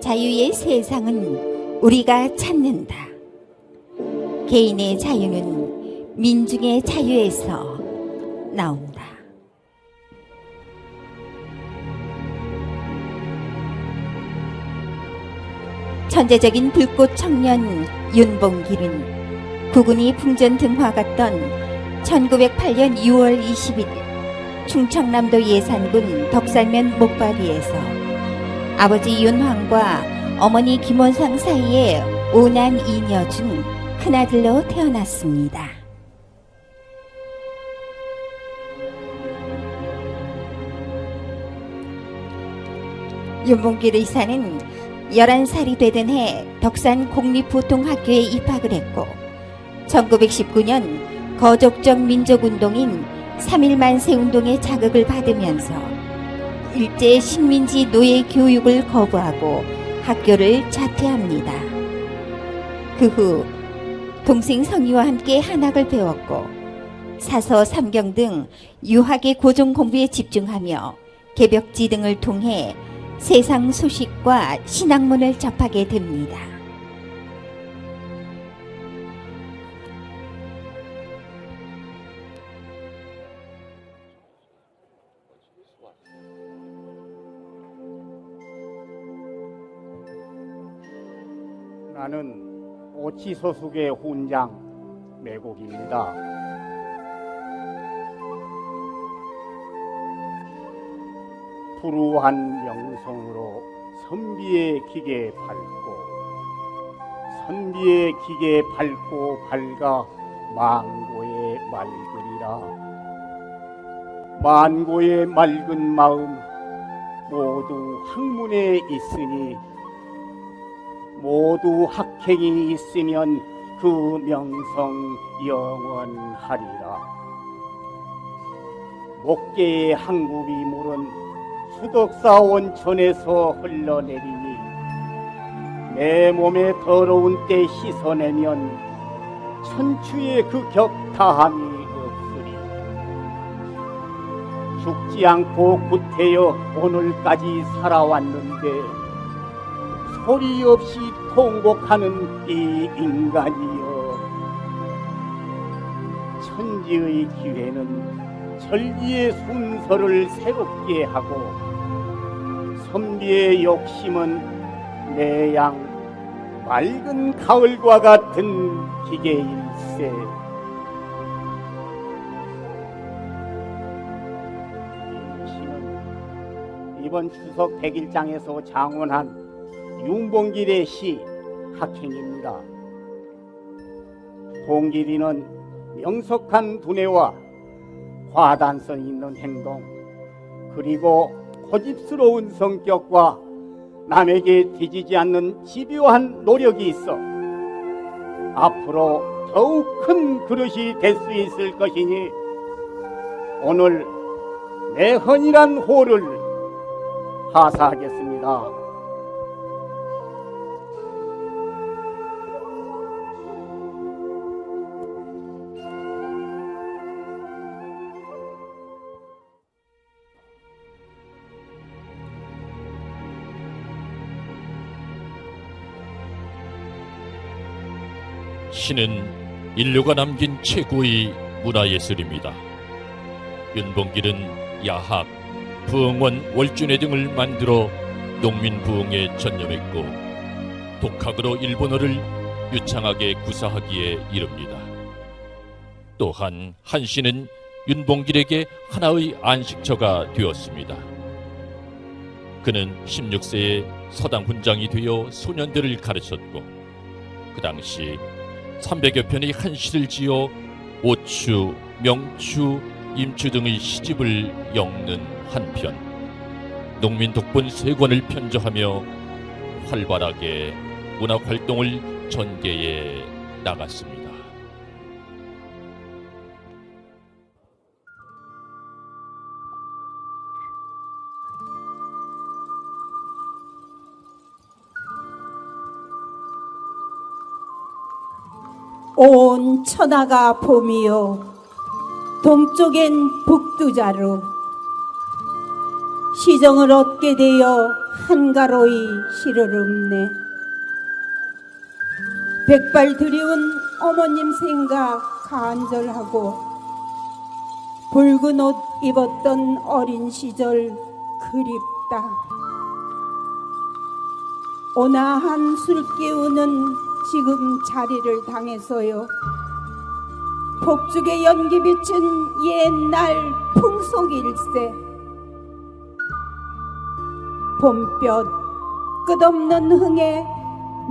자유의 세상은 우리가 찾는다. 개인의 자유는 민중의 자유에서 나온다. 천재적인 불꽃 청년 윤봉길은 국군이 풍전등화 갔던 1908년 6월 20일 충청남도 예산군 덕살면 목바위에서 아버지 윤황과 어머니 김원상 사이에 5남 2녀 중 큰아들로 태어났습니다. 윤봉길 의사는 11살이 되던 해 덕산 공립보통학교에 입학을 했고 1919년 거족적 민족운동인 3.1 만세운동의 자극을 받으면서 일제 식민지 노예 교육을 거부하고 학교를 자퇴합니다. 그 후 동생 성희와 함께 한학을 배웠고 사서, 삼경 등 유학의 고정 공부에 집중하며 개벽지 등을 통해 세상 소식과 신학문을 접하게 됩니다. 나는 오치소숙의 훈장 매곡입니다. 푸르한 명성으로 선비의 기계 밟고 선비의 기계 밟고 밝아 만고의 맑으리라. 만고의 맑은 마음 모두 학문에 있으니 모두 학행이 있으면 그 명성 영원하리라. 목계의 한굽이 물은 수덕사 온천에서 흘러내리니 내 몸에 더러운 때 씻어내면 천추의 그 격타함이 없으리. 죽지 않고 구태여 오늘까지 살아왔는데 소리 없이 통곡하는 이 인간이여, 천지의 기회는 절기의 순서를 새롭게 하고 선비의 욕심은 내양 맑은 가을과 같은 기계일세. 이 시는 이번 추석 100일장에서 장원한 윤봉길의 시 학행입니다. 봉길이는 명석한 두뇌와 화단성 있는 행동, 그리고 고집스러운 성격과 남에게 뒤지지 않는 집요한 노력이 있어 앞으로 더욱 큰 그릇이 될 수 있을 것이니 오늘 내 헌이란 호를 하사하겠습니다. 시는 인류가 남긴 최고의 문화예술입니다. 윤봉길은 야학, 부흥원, 월준회 등을 만들어 농민 부흥에 전념했고 독학으로 일본어를 유창하게 구사하기에 이릅니다. 또한 한시는 윤봉길에게 하나의 안식처가 되었습니다. 그는 16세에 서당 훈장이 되어 소년들을 가르쳤고 그 당시 300여 편의 한시를 지어 오추, 명추, 임추 등의 시집을 엮는 한편 농민 독본 3권을 편저하며 활발하게 문학활동을 전개해 나갔습니다. 온 천하가 봄이요 동쪽엔 북두자루 시정을 얻게 되어 한가로이 시르름네. 백발 드리운 어머님 생각 간절하고 붉은 옷 입었던 어린 시절 그립다. 온화한 술기운은 지금 자리를 당해서요. 복죽의 연기 비춘 옛날 풍속일세. 봄볕 끝없는 흥에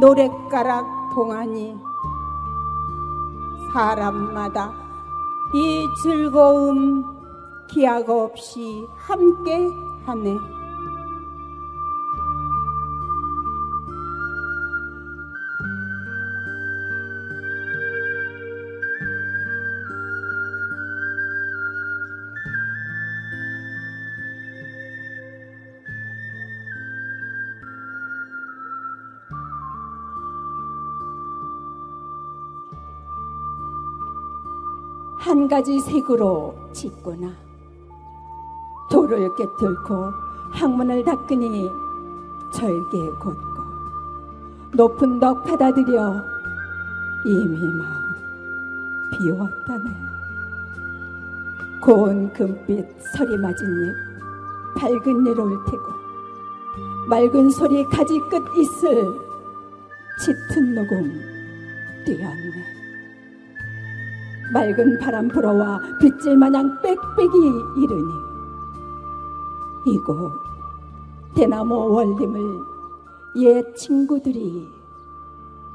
노랫가락 동하니 사람마다 이 즐거움 기약 없이 함께 하네. 한 가지 색으로 짓거나 돌을 깨뚫고 항문을 닦으니 절개 곧고 높은 덕 받아들여 이미 마음 비웠다네. 고운 금빛 서리 맞은 잎 밝은 일 올 테고 맑은 소리 가지 끝 있을 짙은 녹음 뛰었네. 맑은 바람 불어와 빗질 마냥 빽빽이 이르니 이곳 대나무 원림을 옛 친구들이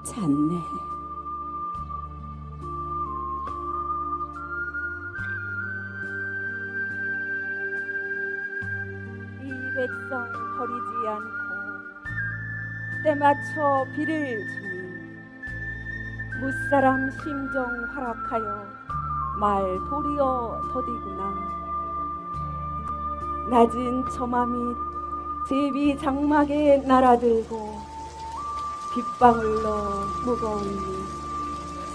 찾네. 이 백성 버리지 않고 때맞춰 비를 주니 무사람 심정 활악하여 말 도리어 더디구나. 낮은 처마 및 제비 장막에 날아들고 빗방울로 무거우니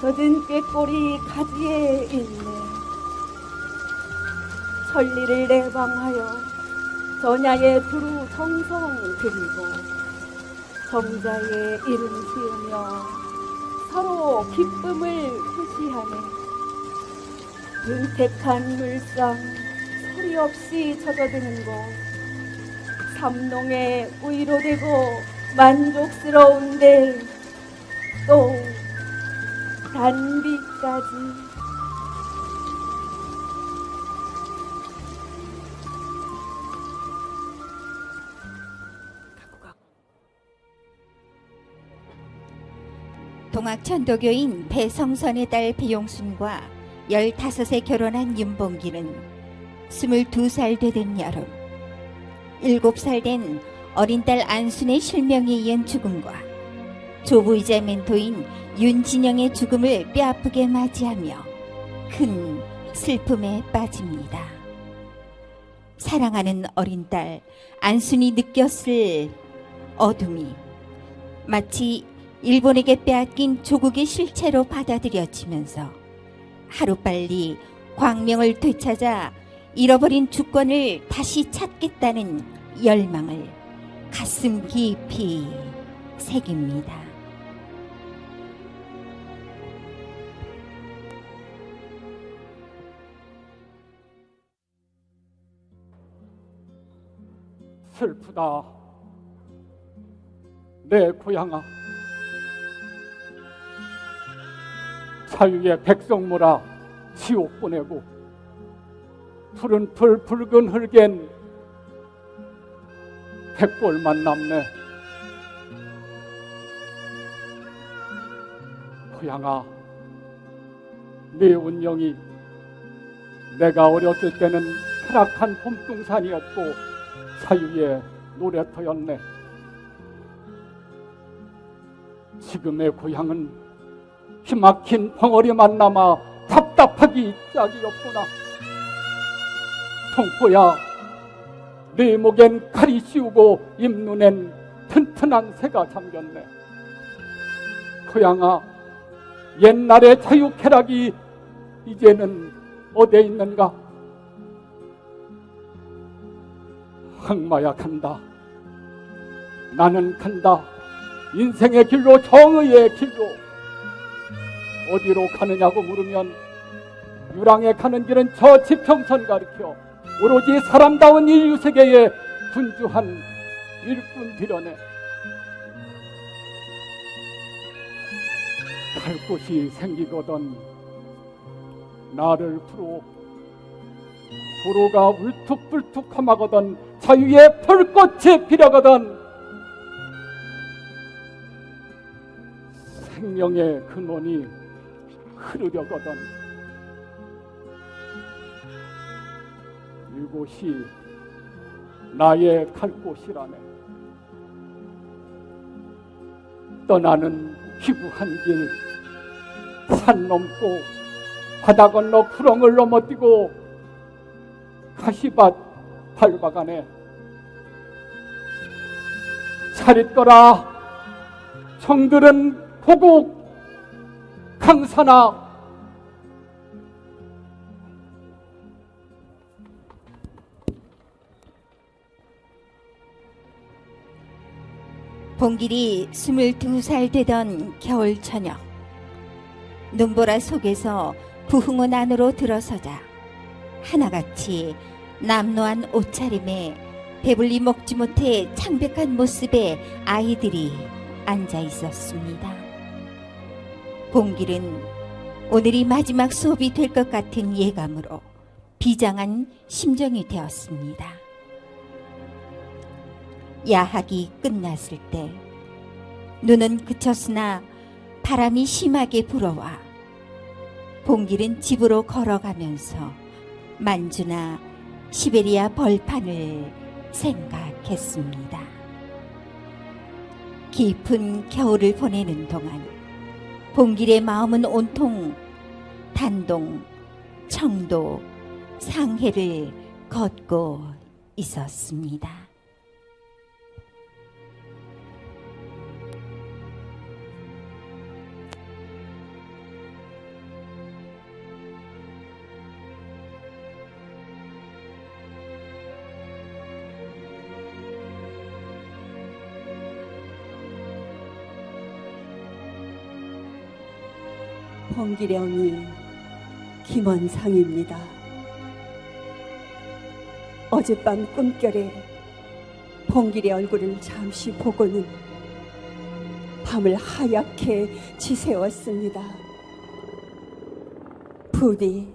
젖은 꾀꼬리 가지에 있네. 천리를 내방하여 전야의 두루 정성 드리고 정자의 이름 지으며 서로 기쁨을 표시하네. 윤택한 물상 소리 없이 젖어드는 곳 삼농의 위로되고 만족스러운데 또 단비까지. 동학천도교인 배성선의 딸 배용순과 15세 결혼한 윤봉기는 22살 되던 여름 7살 된 어린 딸 안순의 실명에 의한 죽음과 조부이자 멘토인 윤진영의 죽음을 뼈아프게 맞이하며 큰 슬픔에 빠집니다. 사랑하는 어린 딸 안순이 느꼈을 어둠이 마치 일본에게 빼앗긴 조국의 실체로 받아들여지면서 하루빨리 광명을 되찾아 잃어버린 주권을 다시 찾겠다는 열망을 가슴 깊이 새깁니다. 슬프다. 내 고향아. 자유의 백성무라 지옥 보내고 푸른 풀 붉은 흙엔 백골만 남네. 고향아, 네 운명이 내가 어렸을 때는 타락한 봄동산이었고 자유의 노래터였네. 지금의 고향은 기막힌 벙어리만 남아 답답하기 짝이 없구나. 동포야, 네 목엔 칼이 씌우고 입눈엔 튼튼한 새가 잠겼네. 고향아, 옛날의 자유 쾌락이 이제는 어디에 있는가? 항마야 간다. 나는 간다. 인생의 길로, 정의의 길로. 어디로 가느냐고 물으면 유랑에 가는 길은 저 지평선 가리켜 오로지 사람다운 인류세계에 분주한 일꾼 드러내. 갈 곳이 생기거든 나를 부러. 도로가 울퉁불퉁함하거든 자유의 불꽃이 피려거든 생명의 근원이 흐르려거든 이곳이 나의 갈 곳이라네. 떠나는 기부한 길, 산 넘고 바다 건너 구렁을 넘어뛰고 가시밭 밟아가네. 잘 있거라 정들은 고국 강산아. 봉길이 22살 되던 겨울 저녁, 눈보라 속에서 부흥원 안으로 들어서자 하나같이 남노한 옷차림에 배불리 먹지 못해 창백한 모습의 아이들이 앉아 있었습니다. 봉길은 오늘이 마지막 수업이 될 것 같은 예감으로 비장한 심정이 되었습니다. 야학이 끝났을 때 눈은 그쳤으나 바람이 심하게 불어와 봉길은 집으로 걸어가면서 만주나 시베리아 벌판을 생각했습니다. 깊은 겨울을 보내는 동안 봉길의 마음은 온통 단동, 청도, 상해를 걷고 있었습니다. 봉기령이 김원상입니다. 어젯밤 꿈결에 봉길의 얼굴을 잠시 보고는 밤을 하얗게 지새웠습니다. 부디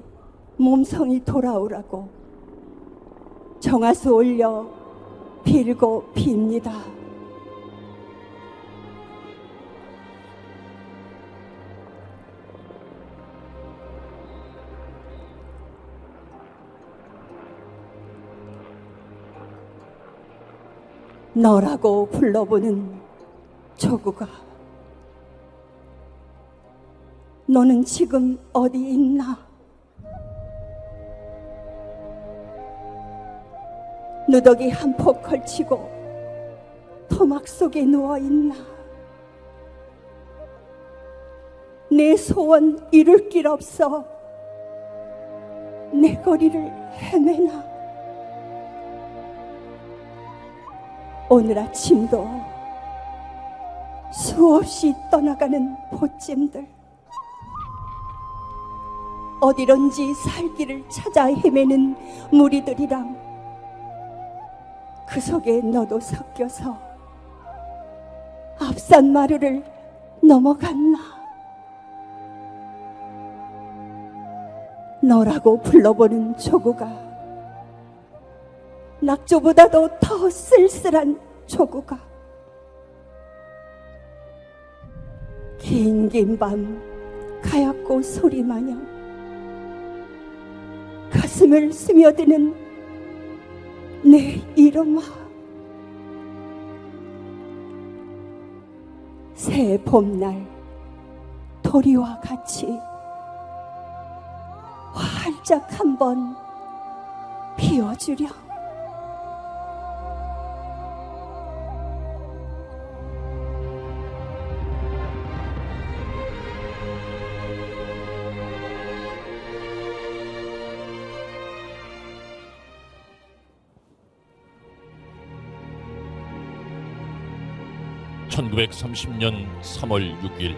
몸성이 돌아오라고 정화수 올려 빌고 빕니다. 너라고 불러보는 조구가, 너는 지금 어디 있나? 누더기 한 폭 걸치고 토막 속에 누워있나? 내 소원 이룰 길 없어 내 거리를 헤매나? 오늘 아침도 수없이 떠나가는 보찜들, 어디론지 살 길을 찾아 헤매는 무리들이랑 그 속에 너도 섞여서 앞산 마루를 넘어갔나? 너라고 불러보는 조구가, 낙조보다도 더 쓸쓸한 조구가, 긴긴 밤 가엾고 소리마냥 가슴을 스며드는 내 이름아. 새 봄날 도리와 같이 활짝 한번 피워주렴. 1930년 3월 6일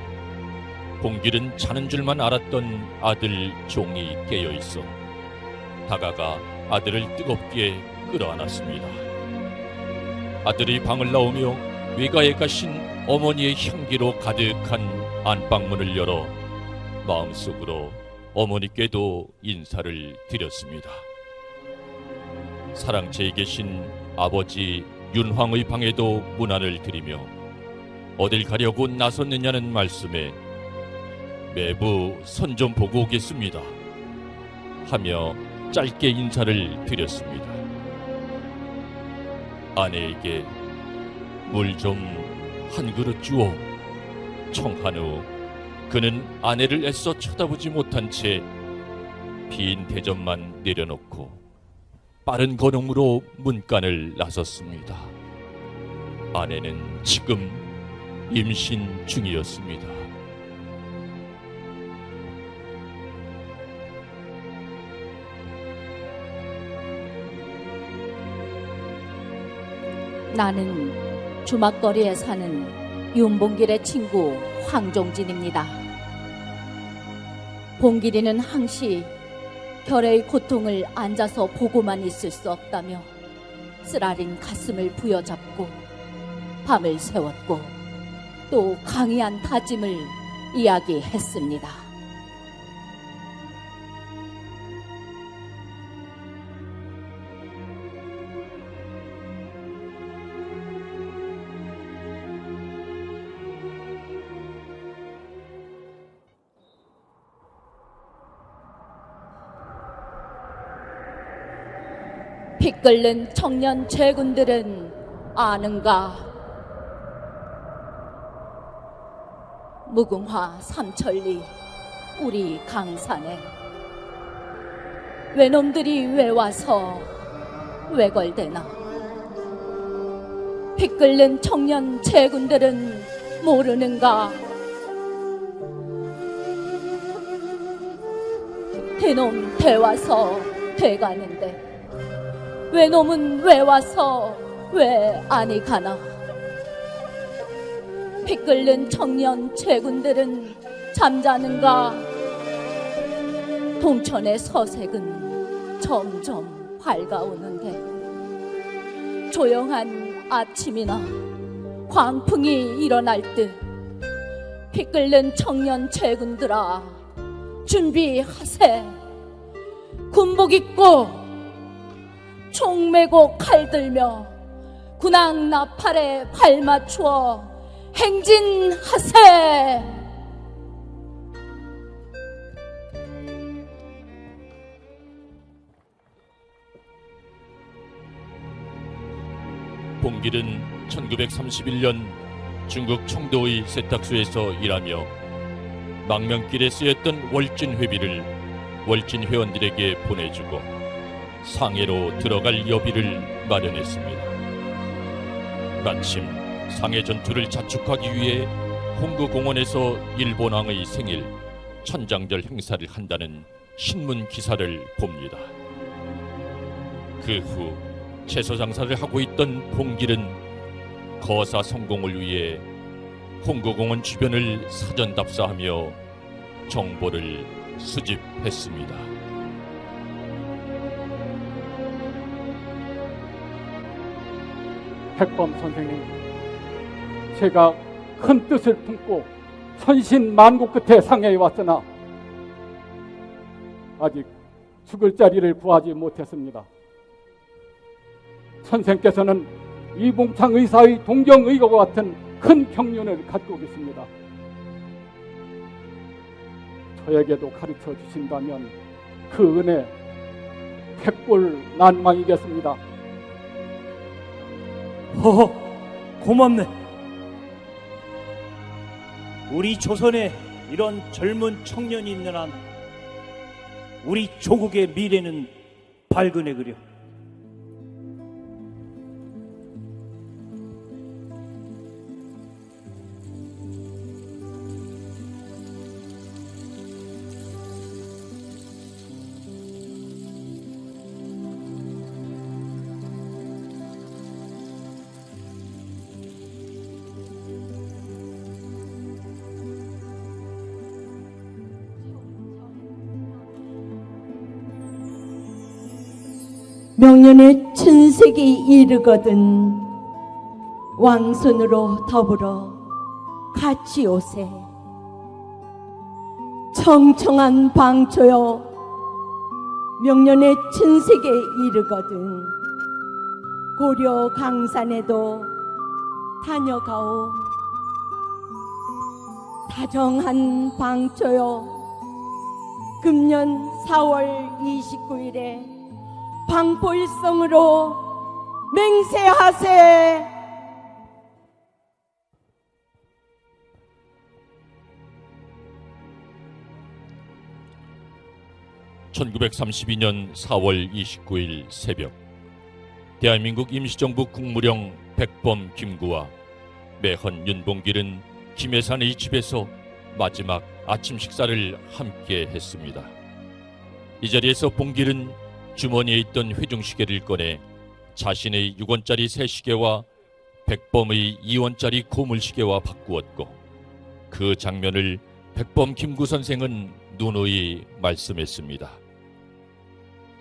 봉길은 자는 줄만 알았던 아들 종이 깨어 있어 다가가 아들을 뜨겁게 끌어안았습니다. 아들이 방을 나오며 외가에 가신 어머니의 향기로 가득한 안방문을 열어 마음속으로 어머니께도 인사를 드렸습니다. 사랑채에 계신 아버지 윤황의 방에도 문안을 드리며 어딜 가려고 나섰느냐는 말씀에 매부 선 좀 보고 오겠습니다 하며 짧게 인사를 드렸습니다. 아내에게 물 좀 한 그릇 주오 청한 후 그는 아내를 애써 쳐다보지 못한 채 빈 대접만 내려놓고 빠른 걸음으로 문간을 나섰습니다. 아내는 지금 임신 중이었습니다. 나는 주막거리에 사는 윤봉길의 친구 황종진입니다. 봉길이는 항시 결의 고통을 앉아서 보고만 있을 수 없다며 쓰라린 가슴을 부여잡고 밤을 새웠고 또 강의한 다짐을 이야기했습니다. 피 끓는 청년 죄군들은 아는가? 무궁화 삼천리 우리 강산에 외놈들이 왜 와서 왜걸대나? 피 끓는 청년 죄군들은 모르는가? 대놈 대와서 돼가는데 외놈은 왜 와서 왜 아니 가나? 피 끓는 청년 죄군들은 잠자는가? 동천의 서색은 점점 밝아오는데 조용한 아침이나 광풍이 일어날 듯 피 끓는 청년 죄군들아 준비하세. 군복 입고 총 메고 칼 들며 군왕 나팔에 발 맞추어 행진하세. 봉길은 1931년 중국 청도의 세탁소에서 일하며 망명길에 쓰였던 월진 회비를 월진 회원들에게 보내주고 상해로 들어갈 여비를 마련했습니다. 마침 상해 전투를 자축하기 위해 홍구공원에서 일본왕의 생일 천장절 행사를 한다는 신문 기사를 봅니다. 그 후 채소 장사를 하고 있던 봉길은 거사 성공을 위해 홍구공원 주변을 사전 답사하며 정보를 수집했습니다. 백범 선생님, 제가 큰 뜻을 품고 천신만고 끝에 상해에 왔으나 아직 죽을 자리를 구하지 못했습니다. 선생께서는 이봉창 의사의 동정의거와 같은 큰 경륜을 갖고 계십니다. 저에게도 가르쳐 주신다면 그 은혜 백골난망이겠습니다. 고맙네. 우리 조선에 이런 젊은 청년이 있는 한 우리 조국의 미래는 밝으네 그려. 명년의 춘색이 이르거든 왕손으로 더불어 같이 오세. 청청한 방초여 명년의 춘색에 이르거든 고려 강산에도 다녀가오. 다정한 방초여 금년 4월 29일에 방포일성으로 맹세하세. (1932년 4월 29일) 새벽, 대한민국 임시정부 국무령 백범 김구와 매헌 윤봉길은 김해산의 집에서 마지막 아침 식사를 함께 했습니다. 이 자리에서 봉길은 주머니에 있던 회중시계를 꺼내 자신의 6원짜리 새시계와 백범의 2원짜리 고물시계와 바꾸었고, 그 장면을 백범 김구 선생은 누누이 말씀했습니다.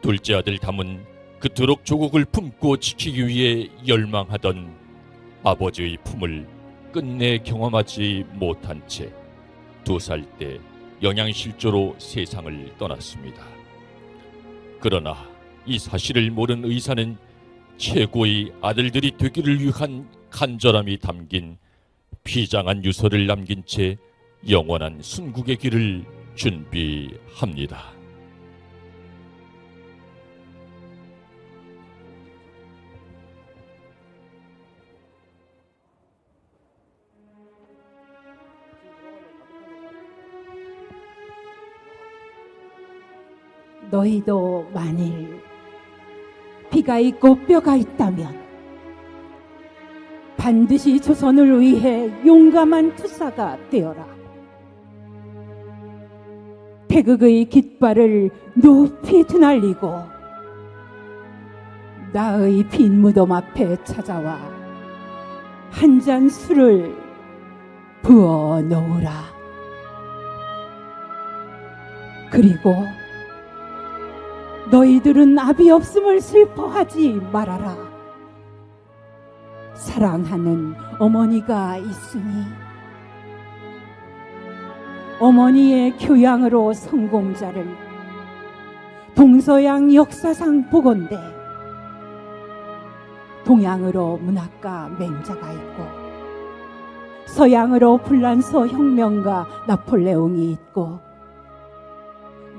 둘째 아들 담은 그토록 조국을 품고 지키기 위해 열망하던 아버지의 품을 끝내 경험하지 못한 채 2살 때 영양실조로 세상을 떠났습니다. 그러나 이 사실을 모른 의사는 최고의 아들들이 되기를 위한 간절함이 담긴 비장한 유서를 남긴 채 영원한 순국의 길을 준비합니다. 너희도 만일 피가 있고 뼈가 있다면 반드시 조선을 위해 용감한 투사가 되어라. 태극의 깃발을 높이 드날리고 나의 빈 무덤 앞에 찾아와 한 잔 술을 부어 놓으라. 그리고 너희들은 아비 없음을 슬퍼하지 말아라. 사랑하는 어머니가 있으니 어머니의 교양으로 성공자를 동서양 역사상 보건대, 동양으로 문학가 맹자가 있고 서양으로 불란서 혁명가 나폴레옹이 있고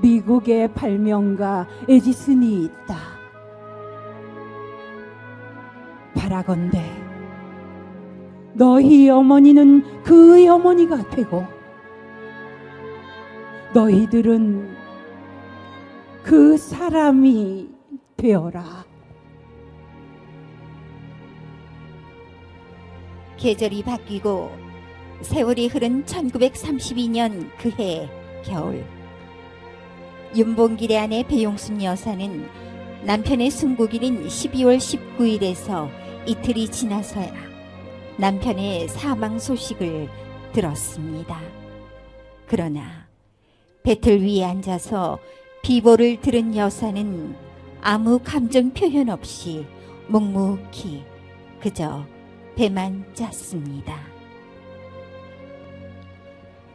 미국의 발명가 에디슨이 있다. 바라건대 너희 어머니는 그의 어머니가 되고 너희들은 그 사람이 되어라. 계절이 바뀌고 세월이 흐른 1932년 그해 겨울, 윤봉길의 아내 배용순 여사는 남편의 순국일인 12월 19일에서 이틀이 지나서야 남편의 사망 소식을 들었습니다. 그러나 배틀 위에 앉아서 비보를 들은 여사는 아무 감정 표현 없이 묵묵히 그저 배만 짰습니다.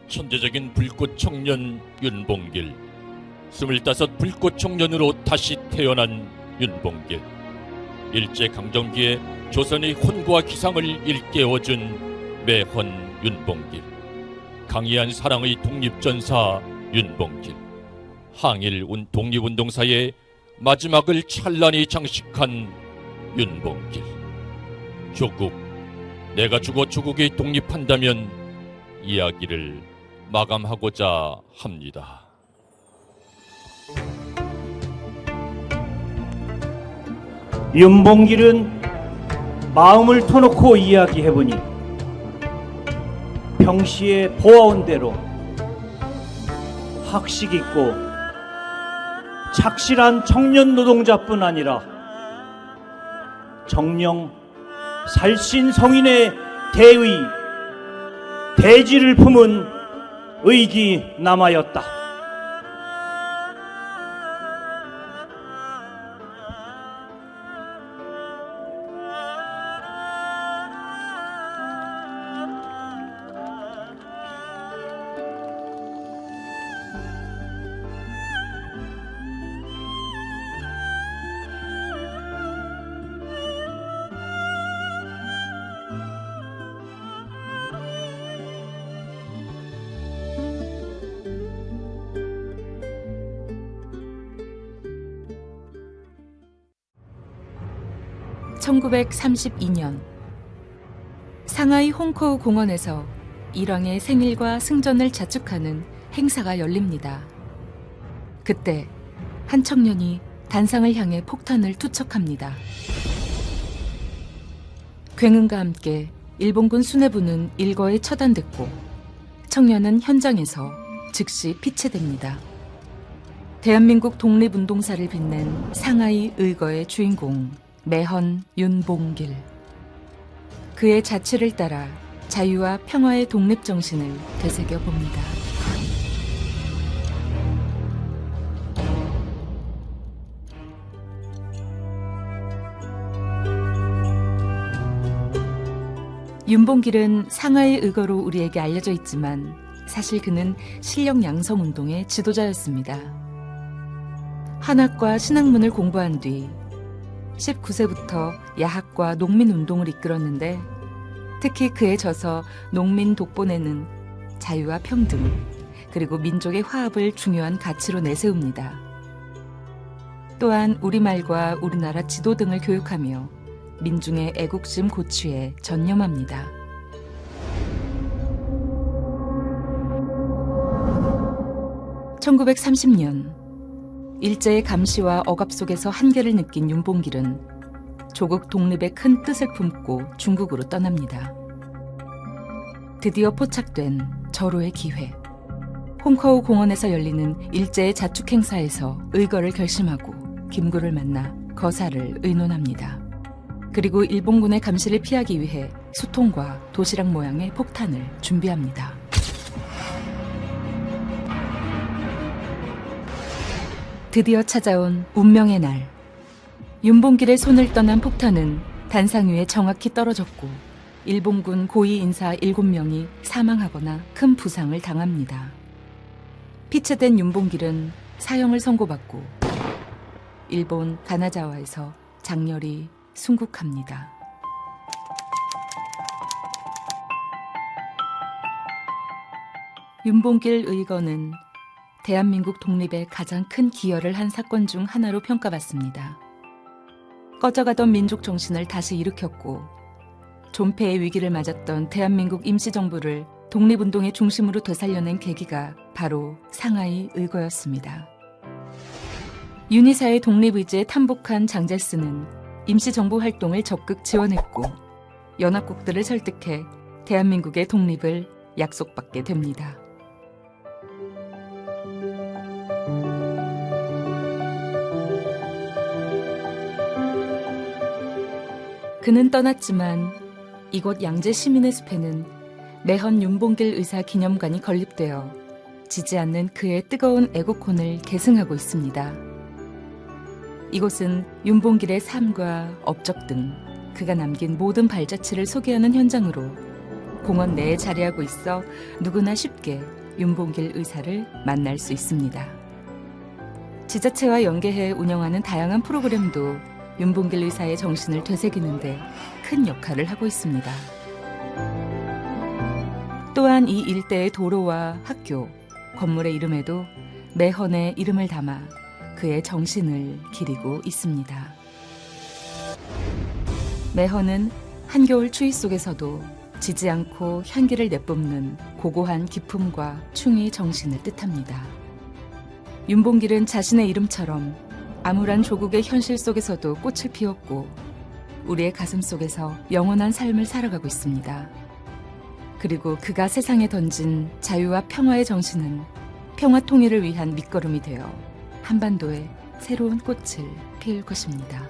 천재적인 불꽃 청년 윤봉길, 25 불꽃 청년으로 다시 태어난 윤봉길, 일제강점기에 조선의 혼과 기상을 일깨워준 매헌 윤봉길, 강의한 사랑의 독립전사 윤봉길, 항일 독립운동사의 마지막을 찬란히 장식한 윤봉길. 조국, 내가 죽어 조국이 독립한다면 이야기를 마감하고자 합니다. 윤봉길은 마음을 터놓고 이야기해보니 평시에 보아온 대로 학식 있고 착실한 청년 노동자뿐 아니라 정령 살신 성인의 대의, 대지를 품은 의기 남하였다. 1932년 상하이 홍커우 공원에서 일왕의 생일과 승전을 자축하는 행사가 열립니다. 그때 한 청년이 단상을 향해 폭탄을 투척합니다. 굉음과 함께 일본군 수뇌부는 일거에 처단됐고 청년은 현장에서 즉시 피체됩니다. 대한민국 독립운동사를 빛낸 상하이 의거의 주인공 매헌 윤봉길. 그의 자취를 따라 자유와 평화의 독립정신을 되새겨 봅니다. 윤봉길은 상하이 의거로 우리에게 알려져 있지만 사실 그는 실력 양성 운동의 지도자였습니다. 한학과 신학문을 공부한 뒤 19세부터 야학과 농민운동을 이끌었는데 특히 그의 저서 농민 독본에는 자유와 평등 그리고 민족의 화합을 중요한 가치로 내세웁니다. 또한 우리말과 우리나라 지도 등을 교육하며 민중의 애국심 고취에 전념합니다. (1930년) 일제의 감시와 억압 속에서 한계를 느낀 윤봉길은 조국 독립의 큰 뜻을 품고 중국으로 떠납니다. 드디어 포착된 절호의 기회. 홍커우 공원에서 열리는 일제의 자축 행사에서 의거를 결심하고 김구를 만나 거사를 의논합니다. 그리고 일본군의 감시를 피하기 위해 수통과 도시락 모양의 폭탄을 준비합니다. 드디어 찾아온 운명의 날. 윤봉길의 손을 떠난 폭탄은 단상 위에 정확히 떨어졌고 일본군 고위 인사 7명이 사망하거나 큰 부상을 당합니다. 피체된 윤봉길은 사형을 선고받고 일본 가나자와에서 장렬히 순국합니다. 윤봉길 의거는 대한민국 독립에 가장 큰 기여를 한 사건 중 하나로 평가받습니다. 꺼져가던 민족 정신을 다시 일으켰고 존폐의 위기를 맞았던 대한민국 임시정부를 독립운동의 중심으로 되살려낸 계기가 바로 상하이 의거였습니다. 윤희사의 독립의지에 탐복한 장제스는 임시정부 활동을 적극 지원했고 연합국들을 설득해 대한민국의 독립을 약속받게 됩니다. 그는 떠났지만 이곳 양재 시민의 숲에는 매헌 윤봉길 의사 기념관이 건립되어 지지 않는 그의 뜨거운 애국혼을 계승하고 있습니다. 이곳은 윤봉길의 삶과 업적 등 그가 남긴 모든 발자취를 소개하는 현장으로 공원 내에 자리하고 있어 누구나 쉽게 윤봉길 의사를 만날 수 있습니다. 지자체와 연계해 운영하는 다양한 프로그램도 윤봉길 의사의 정신을 되새기는데 큰 역할을 하고 있습니다. 또한 이 일대의 도로와 학교, 건물의 이름에도 매헌의 이름을 담아 그의 정신을 기리고 있습니다. 매헌은 한겨울 추위 속에서도 지지 않고 향기를 내뿜는 고고한 기품과 충의 정신을 뜻합니다. 윤봉길은 자신의 이름처럼 암울한 조국의 현실 속에서도 꽃을 피웠고 우리의 가슴 속에서 영원한 삶을 살아가고 있습니다. 그리고 그가 세상에 던진 자유와 평화의 정신은 평화 통일을 위한 밑거름이 되어 한반도에 새로운 꽃을 피울 것입니다.